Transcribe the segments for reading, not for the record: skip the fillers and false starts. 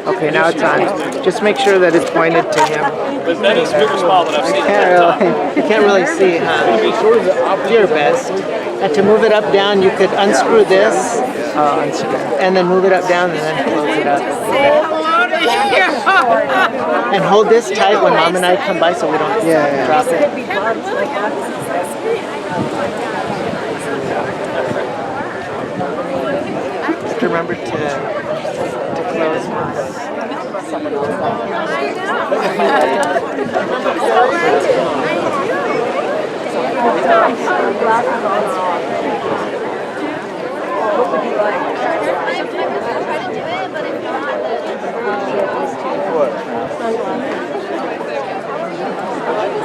Okay, now it's on. Just make sure that it's pointed to him. That is the biggest smile that I've seen. You can't really see, huh? Do your best. And to move it up, down, you could unscrew this, and then move it up, down, and then close it up. And hold this tight when Mom and I come by so we don't drop it. Just remember to close this.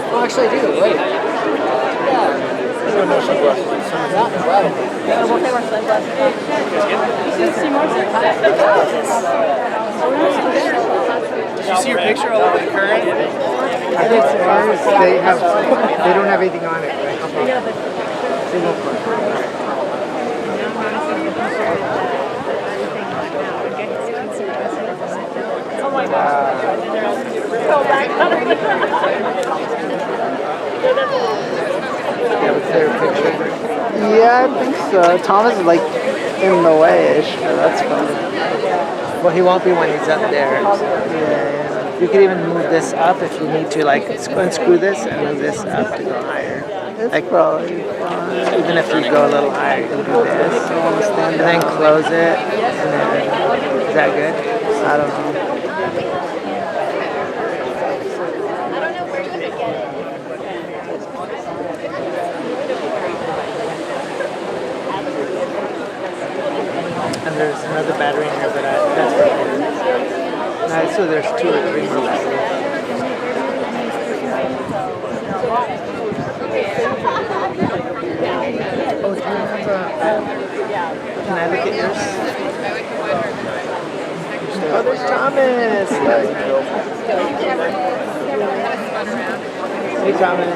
Oh, actually, I do. Wait. Did you see your picture all over the current? I think ours, they don't have anything on it, right? Single foot. Oh my gosh. Yeah, I think so. Thomas is like in the way-ish, but that's fine. Well, he won't be when he's up there. Yeah. You could even move this up if you need to, like unscrew this and move this up to go higher. It's probably fine. Even if you go a little higher, you can do this. And then close it. And then, is that good? I don't know. And there's another battery in here, but that's for later. So there's 2 or 3 more batteries. Oh, do you have can I look at yours? Oh, there's Thomas! Hey, Thomas.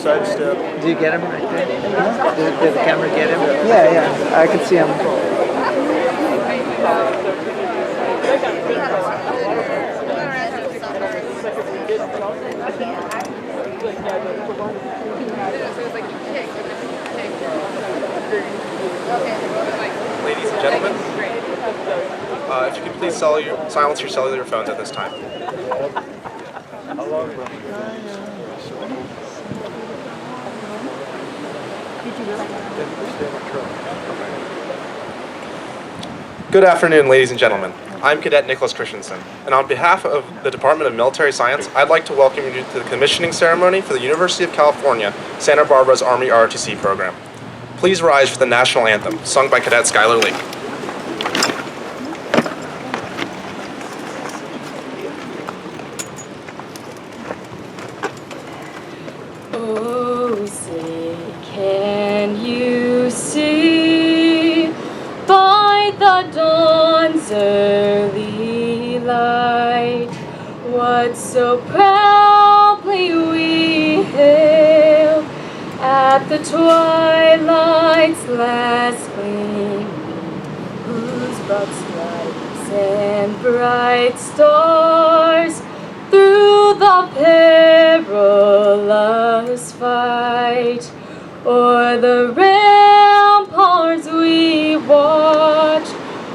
Sidestep. Do you get him right there? Did the camera get him? Yeah, I can see him. Ladies and gentlemen, if you could please silence your cellular phones at this time. Good afternoon, ladies and gentlemen. I'm Cadet Nicholas Christensen, and on behalf of the Department of Military Science, I'd like to welcome you to the commissioning ceremony for the University of California, Santa Barbara's Army ROTC program. Please rise for the national anthem, sung by Cadet Skylar Lee. Oh, say, can you see by the dawn's early light what so proudly we hailed at the twilight's last gleam, whose broad stripes and bright stars through the perilous fight o'er the ramparts we watch,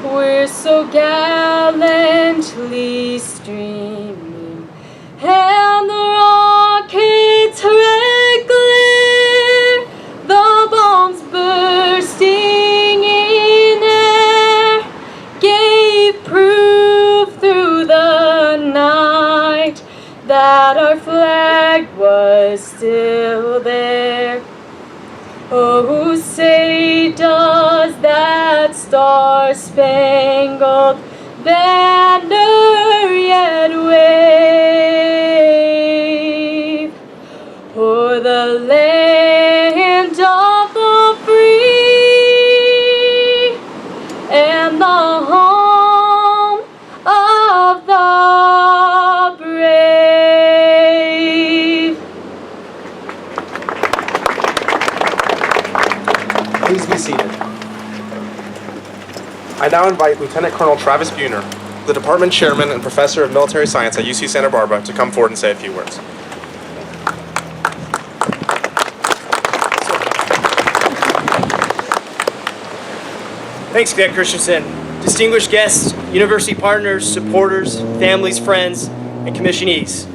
we're so gallantly streaming, and the rockets' red glare, the bombs bursting in air, gave proof through the night that our flag was still there. Oh, say does that star-spangled banner yet wave o'er the land of the free and the home of the brave? Please be seated. I now invite Lieutenant Colonel Travis Buhner, the Department Chairman and Professor of Military Science at UC Santa Barbara, to come forward and say a few words. Thanks, Cadet Christensen. Distinguished guests, university partners, supporters, families, friends, and commissionees.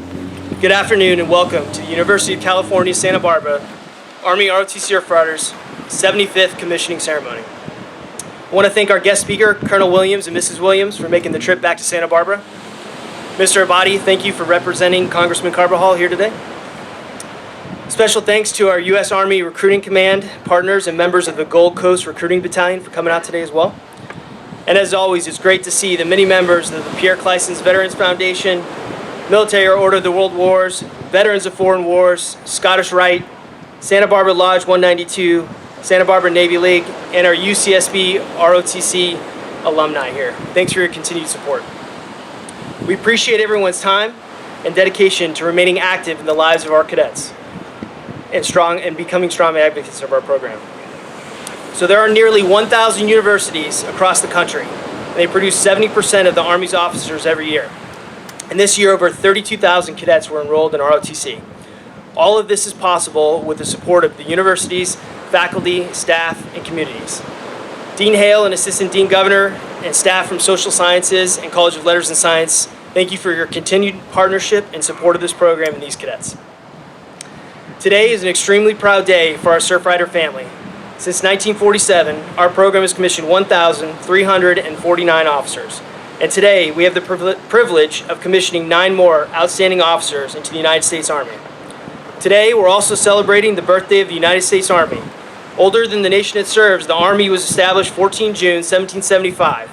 Good afternoon and welcome to the University of California, Santa Barbara Army ROTC Surfriders 75th Commissioning Ceremony. I want to thank our guest speaker, Colonel Williams and Mrs. Williams, for making the trip back to Santa Barbara. Mr. Abadi, thank you for representing Congressman Carbajal here today. Special thanks to our U.S. Army Recruiting Command partners and members of the Gold Coast Recruiting Battalion for coming out today as well. And as always, it's great to see the many members of the Pierre Clysons Veterans Foundation, Military Order of the World Wars, Veterans of Foreign Wars, Scottish Rite, Santa Barbara Lodge 192, Santa Barbara Navy League, and our UCSB ROTC alumni here. Thanks for your continued support. We appreciate everyone's time and dedication to remaining active in the lives of our cadets and becoming strong advocates of our program. So there are nearly 1,000 universities across the country, and they produce 70% of the Army's officers every year. And this year, over 32,000 cadets were enrolled in ROTC. All of this is possible with the support of the universities, faculty, staff, and communities. Dean Hale and Assistant Dean Governor and staff from Social Sciences and College of Letters and Science, thank you for your continued partnership and support of this program and these cadets. Today is an extremely proud day for our Surfrider family. Since 1947, our program has commissioned 1,349 officers. And today, we have the privilege of commissioning 9 more outstanding officers into the United States Army. Today, we're also celebrating the birthday of the United States Army. Older than the nation it serves, the Army was established 14 June 1775,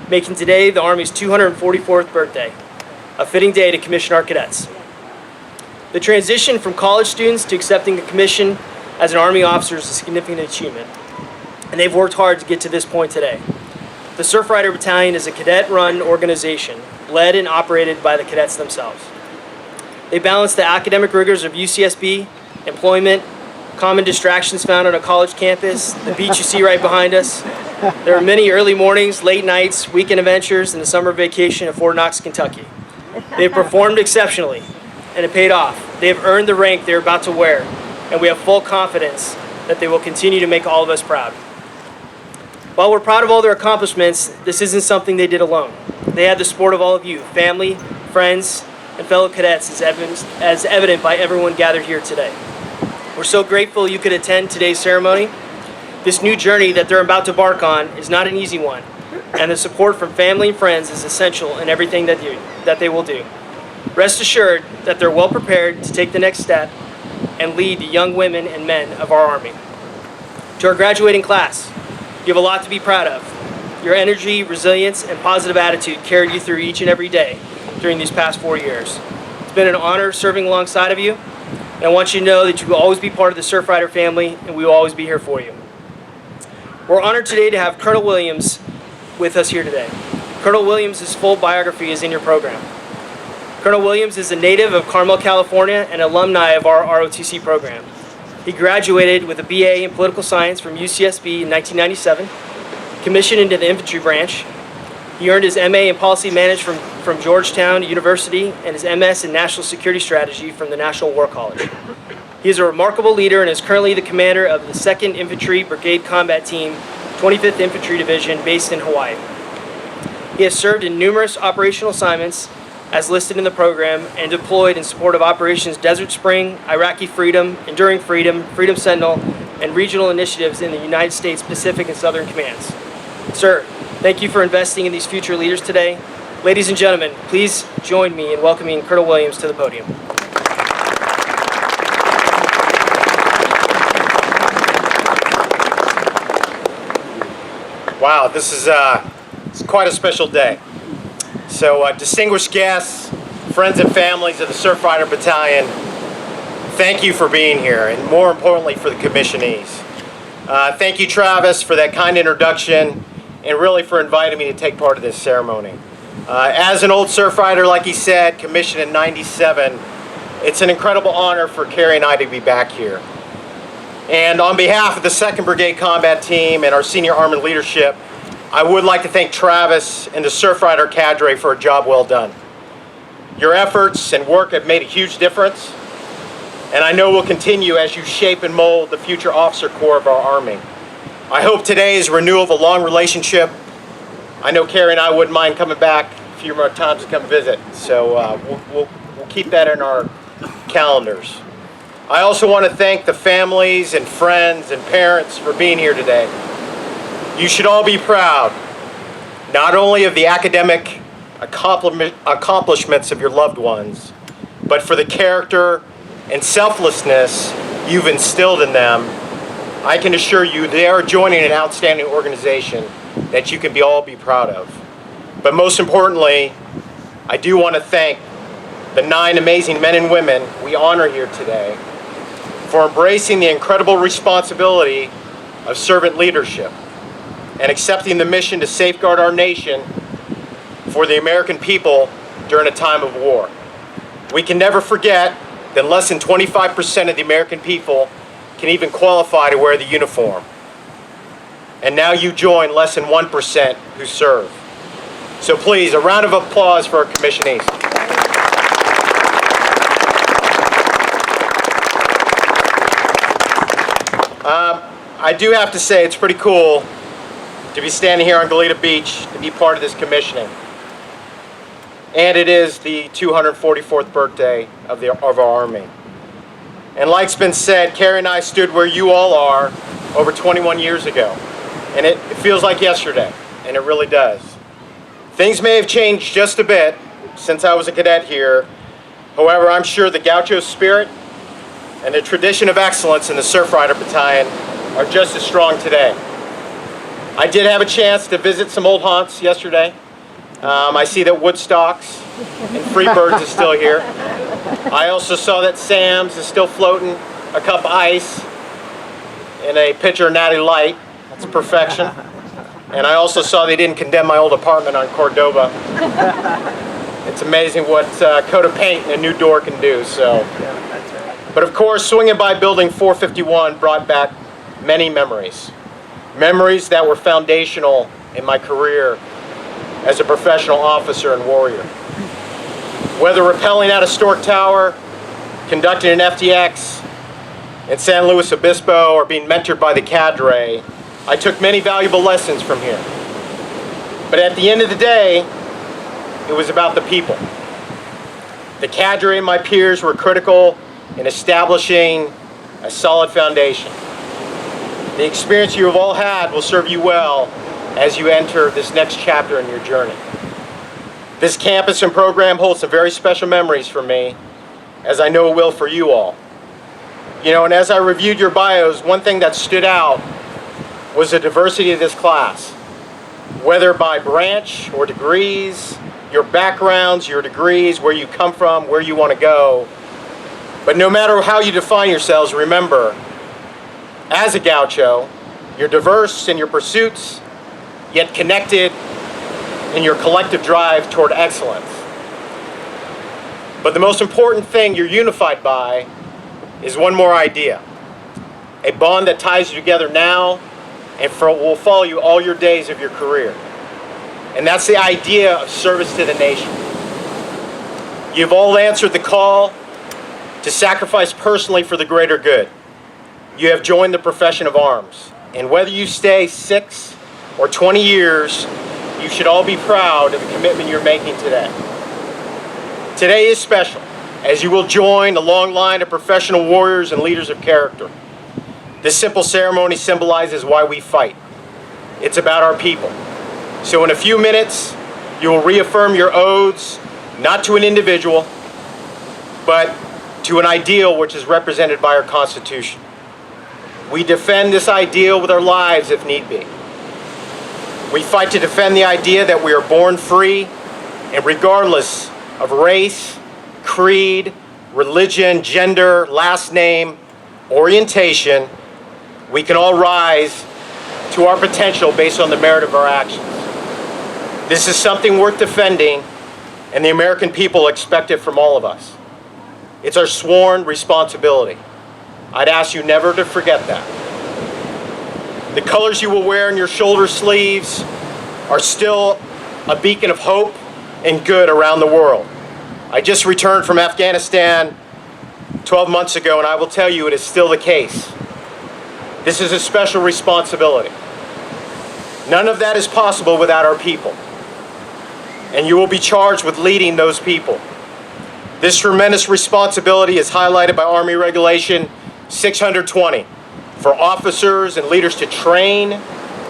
making today the Army's 244th birthday, a fitting day to commission our cadets. The transition from college students to accepting a commission as an Army officer is a significant achievement, and they've worked hard to get to this point today. The Surfrider Battalion is a cadet-run organization, led and operated by the cadets themselves. They balance the academic rigors of UCSB, employment, common distractions found on a college campus, the beach you see right behind us. There are many early mornings, late nights, weekend adventures, and a summer vacation at Fort Knox, Kentucky. They have performed exceptionally, and it paid off. They have earned the rank they're about to wear, and we have full confidence that they will continue to make all of us proud. While we're proud of all their accomplishments, this isn't something they did alone. They had the support of all of you, family, friends, and fellow cadets, as evident by everyone gathered here today. We're so grateful you could attend today's ceremony. This new journey that they're about to embark on is not an easy one, and the support from family and friends is essential in everything that they will do. Rest assured that they're well prepared to take the next step and lead the young women and men of our Army. To our graduating class, you have a lot to be proud of. Your energy, resilience, and positive attitude carried you through each and every day during these past 4 years. It's been an honor serving alongside of you, and I want you to know that you will always be part of the Surfrider family, and we will always be here for you. We're honored today to have Colonel Williams with us here today. Colonel Williams' full biography is in your program. Colonel Williams is a native of Carmel, California, and alumni of our ROTC program. He graduated with a BA in Political Science from UCSB in 1997, commissioned into the infantry branch. He earned his MA in Policy Management from Georgetown University and his MS in National Security Strategy from the National War College. He is a remarkable leader and is currently the commander of the 2nd Infantry Brigade Combat Team, 25th Infantry Division, based in Hawaii. He has served in numerous operational assignments as listed in the program and deployed in support of Operations Desert Spring, Iraqi Freedom, Enduring Freedom, Freedom Sentinel, and regional initiatives in the United States Pacific and Southern Commands. Sir, thank you for investing in these future leaders today. Ladies and gentlemen, please join me in welcoming Colonel Williams to the podium. Wow, this is it's quite a special day. So distinguished guests, friends and families of the Surfrider Battalion, thank you for being here, and more importantly for the commissionees. Thank you, Travis, for that kind introduction, and really for inviting me to take part of this ceremony. As an old Surfrider, like he said, commissioned in '97, it's an incredible honor for Carrie and I to be back here. And on behalf of the 2nd Brigade Combat Team and our senior armored leadership, I would like to thank Travis and the Surfrider cadre for a job well done. Your efforts and work have made a huge difference, and I know will continue as you shape and mold the future officer corps of our Army. I hope today is renewal of a long relationship. I know Carrie and I wouldn't mind coming back a few more times to come visit, so we'll keep that in our calendars. I also want to thank the families and friends and parents for being here today. You should all be proud, not only of the academic accomplishments of your loved ones, but for the character and selflessness you've instilled in them. I can assure you they are joining an outstanding organization that you can all be proud of. But most importantly, I do want to thank the 9 amazing men and women we honor here today for embracing the incredible responsibility of servant leadership and accepting the mission to safeguard our nation for the American people during a time of war. We can never forget that less than 25% of the American people can even qualify to wear the uniform. And now you join less than 1% who serve. So please, a round of applause for our commissionees. I do have to say it's pretty cool to be standing here on Goleta Beach to be part of this commissioning. And it is the 244th birthday of our Army. And like's been said, Carrie and I stood where you all are over 21 years ago. And it feels like yesterday, and it really does. Things may have changed just a bit since I was a cadet here. However, I'm sure the Gaucho spirit and the tradition of excellence in the Surfrider Battalion are just as strong today. I did have a chance to visit some old haunts yesterday. I see that Woodstocks and Freebirds is still here. I also saw that Sam's is still floating a cup of ice in a pitcher of Natty Light. That's perfection. And I also saw they didn't condemn my old apartment on Cordova. It's amazing what a coat of paint and a new door can do. So, but of course, swinging by Building 451 brought back many memories. Memories that were foundational in my career as a professional officer and warrior. Whether rappelling out of Stork Tower, conducting an FTX in San Luis Obispo, or being mentored by the cadre, I took many valuable lessons from here. But at the end of the day, it was about the people. The cadre and my peers were critical in establishing a solid foundation. The experience you have all had will serve you well as you enter this next chapter in your journey. This campus and program holds some very special memories for me, as I know it will for you all. You know, and as I reviewed your bios, one thing that stood out was the diversity of this class. Whether by branch or degrees, your backgrounds, your degrees, where you come from, where you want to go. But no matter how you define yourselves, remember, as a Gaucho, you're diverse in your pursuits, yet connected in your collective drive toward excellence. But the most important thing you're unified by is one more idea. A bond that ties you together now and will follow you all your days of your career. And that's the idea of service to the nation. You've all answered the call to sacrifice personally for the greater good. You have joined the profession of arms. And whether you stay 6 or 20 years, you should all be proud of the commitment you're making today. Today is special, as you will join a long line of professional warriors and leaders of character. This simple ceremony symbolizes why we fight. It's about our people. So in a few minutes, you will reaffirm your oaths, not to an individual, but to an ideal which is represented by our Constitution. We defend this ideal with our lives if need be. We fight to defend the idea that we are born free, and regardless of race, creed, religion, gender, last name, orientation, we can all rise to our potential based on the merit of our actions. This is something worth defending, and the American people expect it from all of us. It's our sworn responsibility. I'd ask you never to forget that. The colors you will wear in your shoulder sleeves are still a beacon of hope and good around the world. I just returned from Afghanistan 12 months ago, and I will tell you it is still the case. This is a special responsibility. None of that is possible without our people. And you will be charged with leading those people. This tremendous responsibility is highlighted by Army Regulation 620 for officers and leaders to train,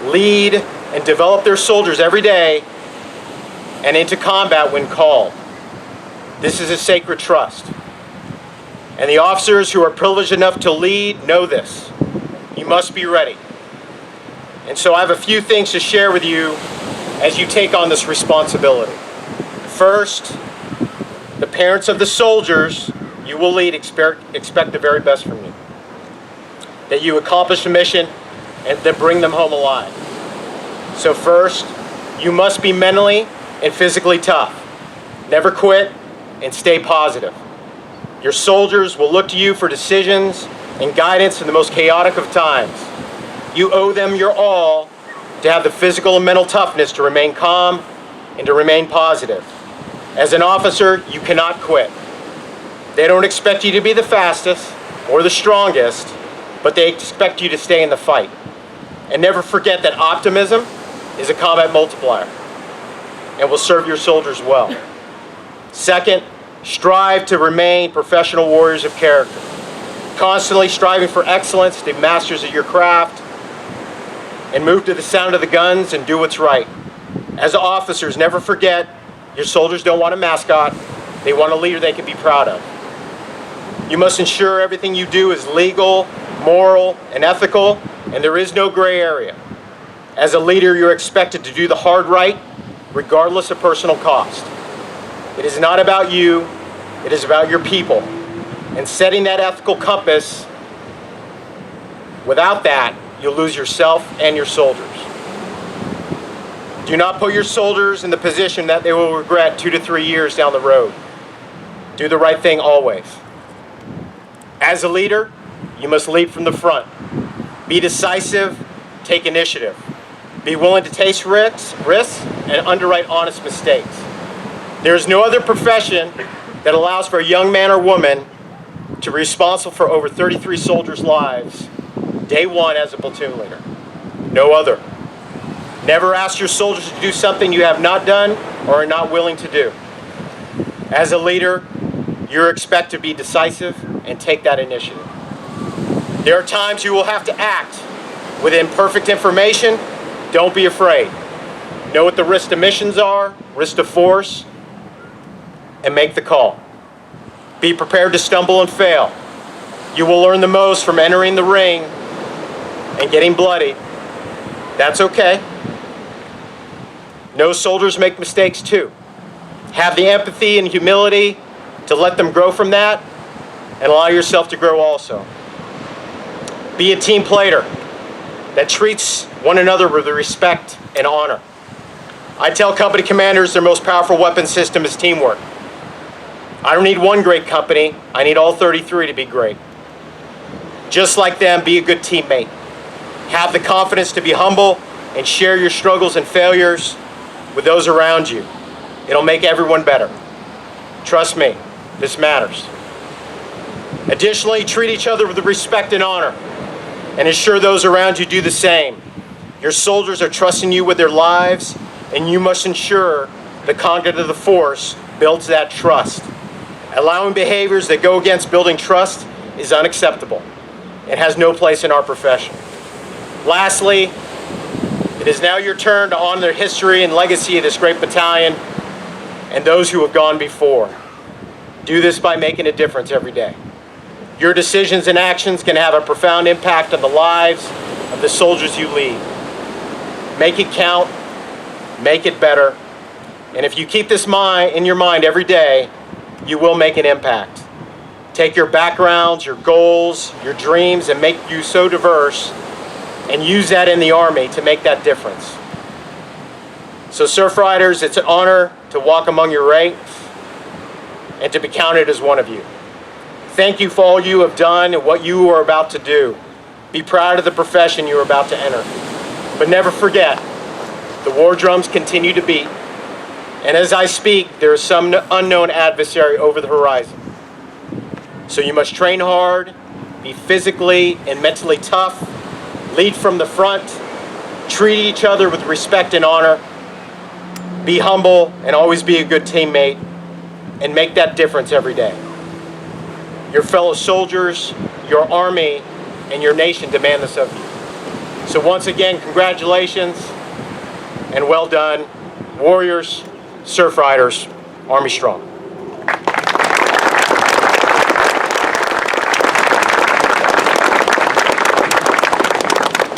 lead, and develop their soldiers every day and into combat when called. This is a sacred trust. And the officers who are privileged enough to lead know this. You must be ready. And so I have a few things to share with you as you take on this responsibility. First, the parents of the soldiers you will lead expect the very best from you. That you accomplish the mission and then bring them home alive. So first, you must be mentally and physically tough. Never quit and stay positive. Your soldiers will look to you for decisions and guidance in the most chaotic of times. You owe them your all to have the physical and mental toughness to remain calm and to remain positive. As an officer, you cannot quit. They don't expect you to be the fastest or the strongest, but they expect you to stay in the fight. And never forget that optimism is a combat multiplier and will serve your soldiers well. Second, strive to remain professional warriors of character, constantly striving for excellence, to be masters of your craft, and move to the sound of the guns and do what's right. As officers, never forget, your soldiers don't want a mascot, they want a leader they can be proud of. You must ensure everything you do is legal, moral, and ethical, and there is no gray area. As a leader, you're expected to do the hard right, regardless of personal cost. It is not about you, it is about your people. And setting that ethical compass, without that, you'll lose yourself and your soldiers. Do not put your soldiers in the position that they will regret 2 to 3 years down the road. Do the right thing always. As a leader, you must lead from the front. Be decisive, take initiative. Be willing to take risks and underwrite honest mistakes. There is no other profession that allows for a young man or woman to be responsible for over 33 soldiers' lives day one as a platoon leader. No other. Never ask your soldiers to do something you have not done or are not willing to do. As a leader, you're expected to be decisive and take that initiative. There are times you will have to act with imperfect information. Don't be afraid. Know what the risk to missions are, risk to force, and make the call. Be prepared to stumble and fail. You will learn the most from entering the ring and getting bloody. That's okay. No soldiers make mistakes too. Have the empathy and humility to let them grow from that and allow yourself to grow also. Be a team player that treats one another with respect and honor. I tell company commanders their most powerful weapon system is teamwork. I don't need one great company, I need all 33 to be great. Just like them, be a good teammate. Have the confidence to be humble and share your struggles and failures with those around you. It'll make everyone better. Trust me, this matters. Additionally, treat each other with respect and honor and ensure those around you do the same. Your soldiers are trusting you with their lives, and you must ensure the conduct of the force builds that trust. Allowing behaviors that go against building trust is unacceptable and has no place in our profession. Lastly, it is now your turn to honor the history and legacy of this great battalion and those who have gone before. Do this by making a difference every day. Your decisions and actions can have a profound impact on the lives of the soldiers you lead. Make it count, make it better, and if you keep this in your mind every day, you will make an impact. Take your backgrounds, your goals, your dreams, and make you so diverse, and use that in the Army to make that difference. So Surfriders, it's an honor to walk among your ranks and to be counted as one of you. Thank you for all you have done and what you are about to do. Be proud of the profession you are about to enter. But never forget, The war drums continue to beat, and as I speak, there is some unknown adversary over the horizon. So you must train hard, be physically and mentally tough, lead from the front, treat each other with respect and honor, be humble and always be a good teammate, and make that difference every day. Your fellow soldiers, your army, and your nation demand this of you. So once again, congratulations and well done, warriors, surf riders, Army Strong.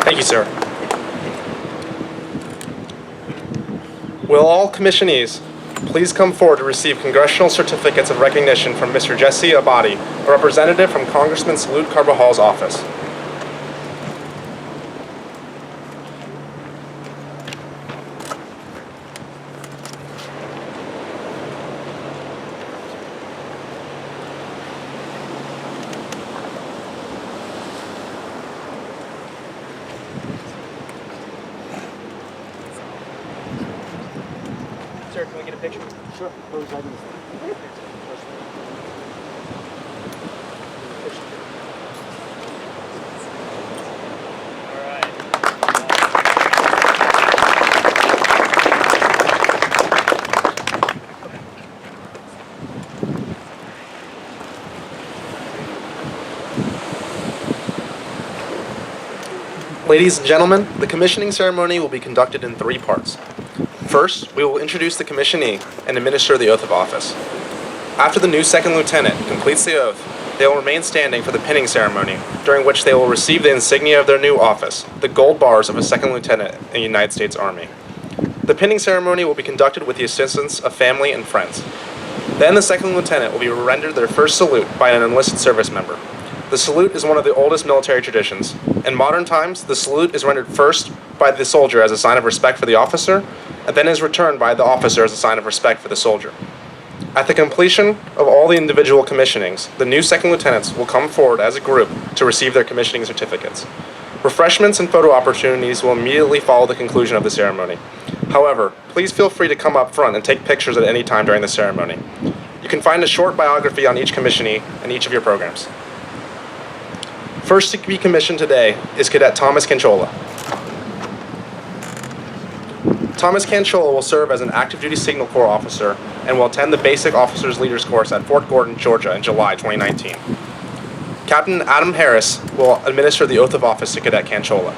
Thank you, sir. Will all commissionees please come forward to receive congressional certificates of recognition from Mr. Jesse Abadi, a representative from Congressman Salud Carvajal's office. Sir, can we get a picture? Sure. All right. Ladies and gentlemen, the commissioning ceremony will be conducted in 3 parts. First, we will introduce the commissionee and administer the oath of office. After the new second lieutenant completes the oath, they will remain standing for the pinning ceremony, during which they will receive the insignia of their new office, the gold bars of a second lieutenant in the United States Army. The pinning ceremony will be conducted with the assistance of family and friends. Then the second lieutenant will be rendered their first salute by an enlisted service member. The salute is one of the oldest military traditions. In modern times, the salute is rendered first by the soldier as a sign of respect for the officer, and then is returned by the officer as a sign of respect for the soldier. At the completion of all the individual commissionings, the new second lieutenants will come forward as a group to receive their commissioning certificates. Refreshments and photo opportunities will immediately follow the conclusion of the ceremony. However, please feel free to come up front and take pictures at any time during the ceremony. You can find a short biography on each commissionee in each of your programs. First to be commissioned today is Cadet Thomas Canchola. Thomas Canchola will serve as an active duty Signal Corps officer and will attend the Basic Officers Leaders Course at Fort Gordon, Georgia in July 2019. Captain Adam Harris will administer the oath of office to Cadet Canchola.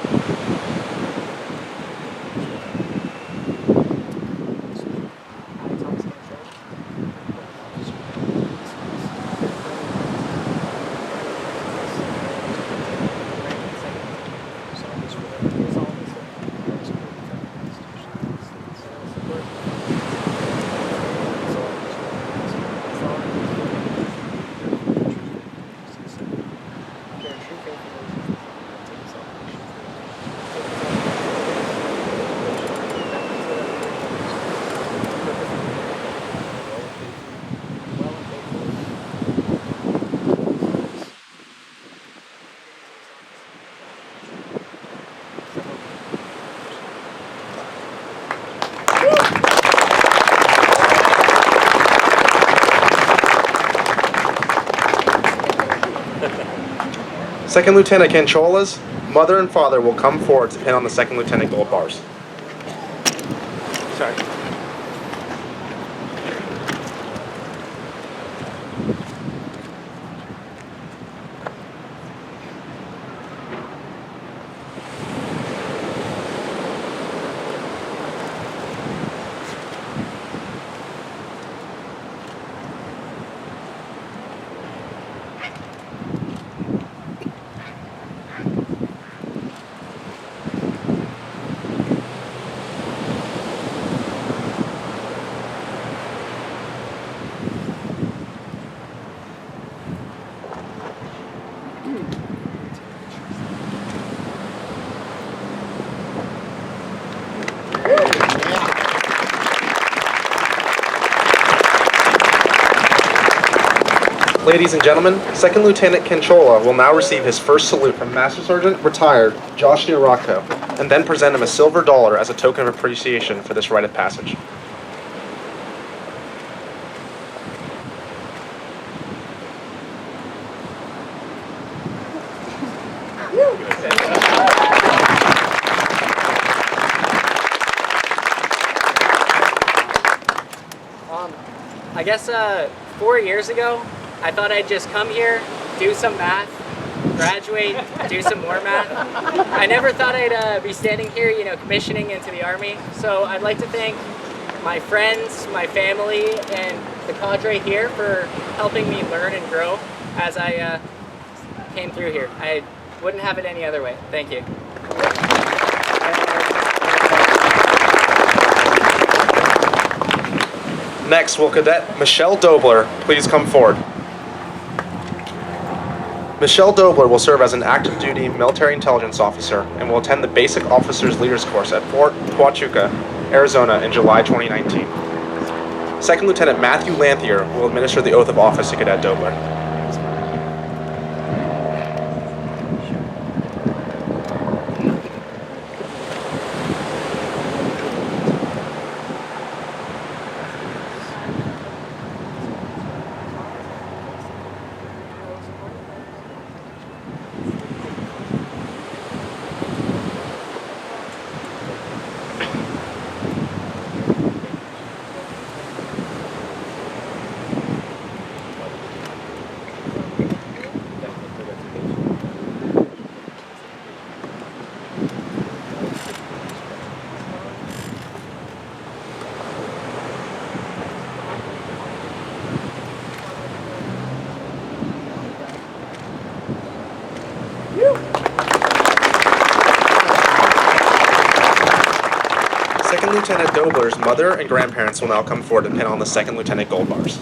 Second Lieutenant Canchola's mother and father will come forward to pin on the second lieutenant gold bars. Sorry. Ladies and gentlemen, Second Lieutenant Canchola will now receive his first salute from Master Sergeant Retired Josh Rocco. and then present him a silver dollar as a token of appreciation for this rite of passage. I guess 4 years ago, I thought I'd just come here, do some math, graduate, do some more math. I never thought I'd be standing here, commissioning into the Army. So I'd like to thank my friends, my family, and the cadre here for helping me learn and grow as I came through here. I wouldn't have it any other way. Thank you. Next, will Cadet Michelle Dobler please come forward? Michelle Dobler will serve as an active duty military intelligence officer and will attend the Basic Officers Leaders Course at Fort Huachuca, Arizona in July 2019. Second Lieutenant Matthew Lanthier will administer the oath of office to Cadet Dobler. Second Lieutenant Dobler's mother and grandparents will now come forward and pin on the Second Lieutenant gold bars.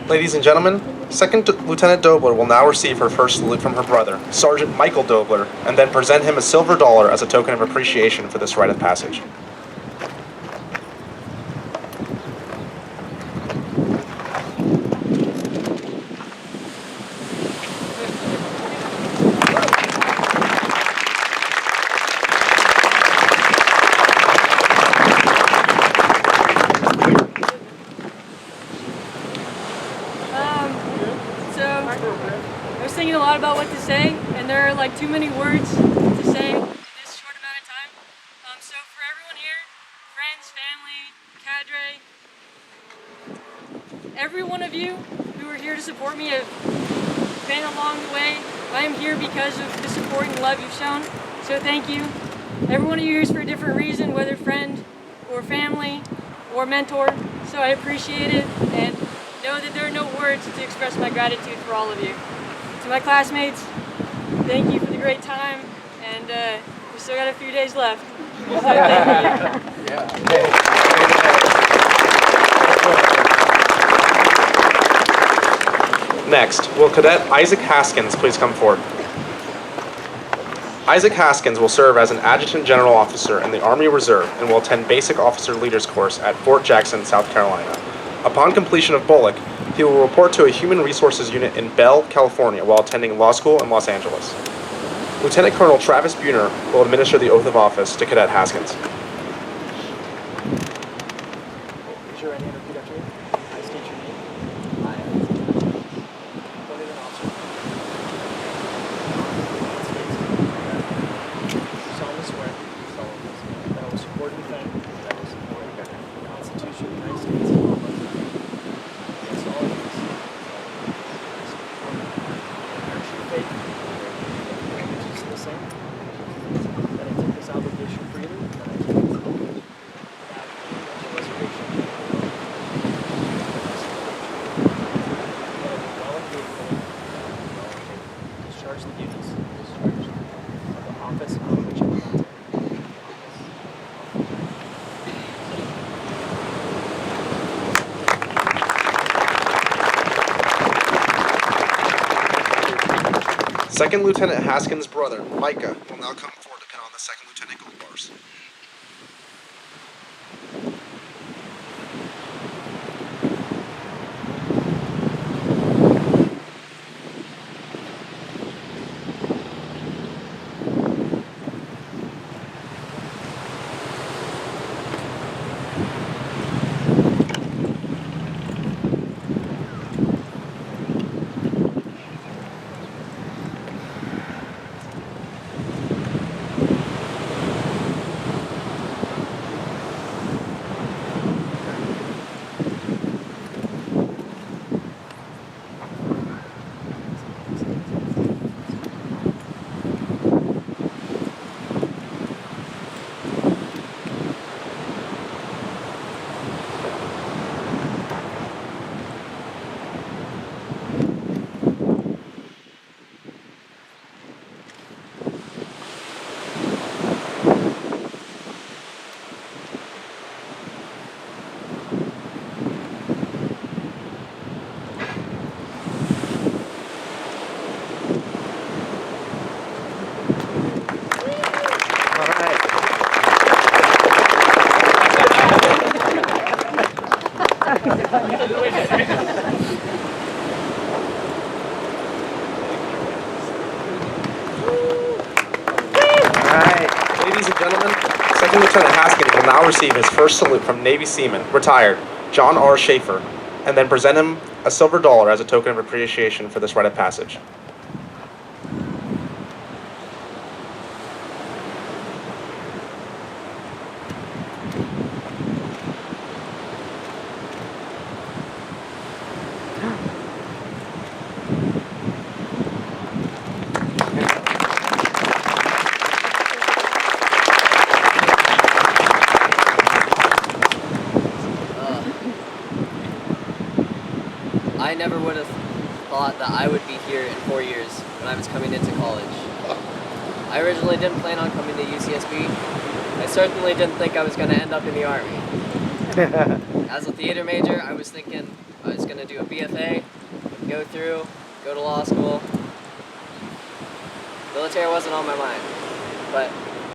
Ladies and gentlemen, Second Lieutenant Dobler will now receive her first salute from her brother, Sergeant Michael Dobler, and then present him a silver dollar as a token of appreciation for this rite of passage. I was thinking a lot about what to say, and there are like too many words to say in this short amount of time. So for everyone here, friends, family, cadre, every one of you who are here to support me have been along the way. I am here because of the support and love you've shown, so thank you. Every one of you is for a different reason, whether friend or family or mentor, so I appreciate it and know that there are no words to express my gratitude for all of you. To my classmates, thank you for the great time, and we still got a few days left. So thank you. Next, will Cadet Isaac Haskins please come forward? Isaac Haskins will serve as an Adjutant General Officer in the Army Reserve and will attend Basic Officer Leaders Course at Fort Jackson, South Carolina. Upon completion of BOLC, he will report to a Human Resources Unit in Bell, California while attending law school in Los Angeles. Lieutenant Colonel Travis Buhner will administer the oath of office to Cadet Haskins. your right hand and repeat after me. I state your name. I appointed an officer. Solemnly swear that I will support and defend the Constitution of the United States against all enemies. I true faith and allegiance to the same. That I take this obligation freely. That I take this obligation without any mental reservation. That I will well and faithfully discharge the duties of the office on which I am about to enter. Second Lieutenant Haskins' brother, Micah, will now come forward to pin on the second lieutenant gold bars. All right. All right. Ladies and gentlemen, Second Lieutenant Haskins will now receive his first salute from Navy Seaman, retired, John R. Schaefer, and then present him a silver dollar as a token of appreciation for this rite of passage. I never would have thought that I would be here in 4 years when I was coming into college. I originally didn't plan on coming to UCSB. I certainly didn't think I was going to end up in the Army. As a theater major, I was thinking I was going to do a BFA, go to law school. Military wasn't on my mind, but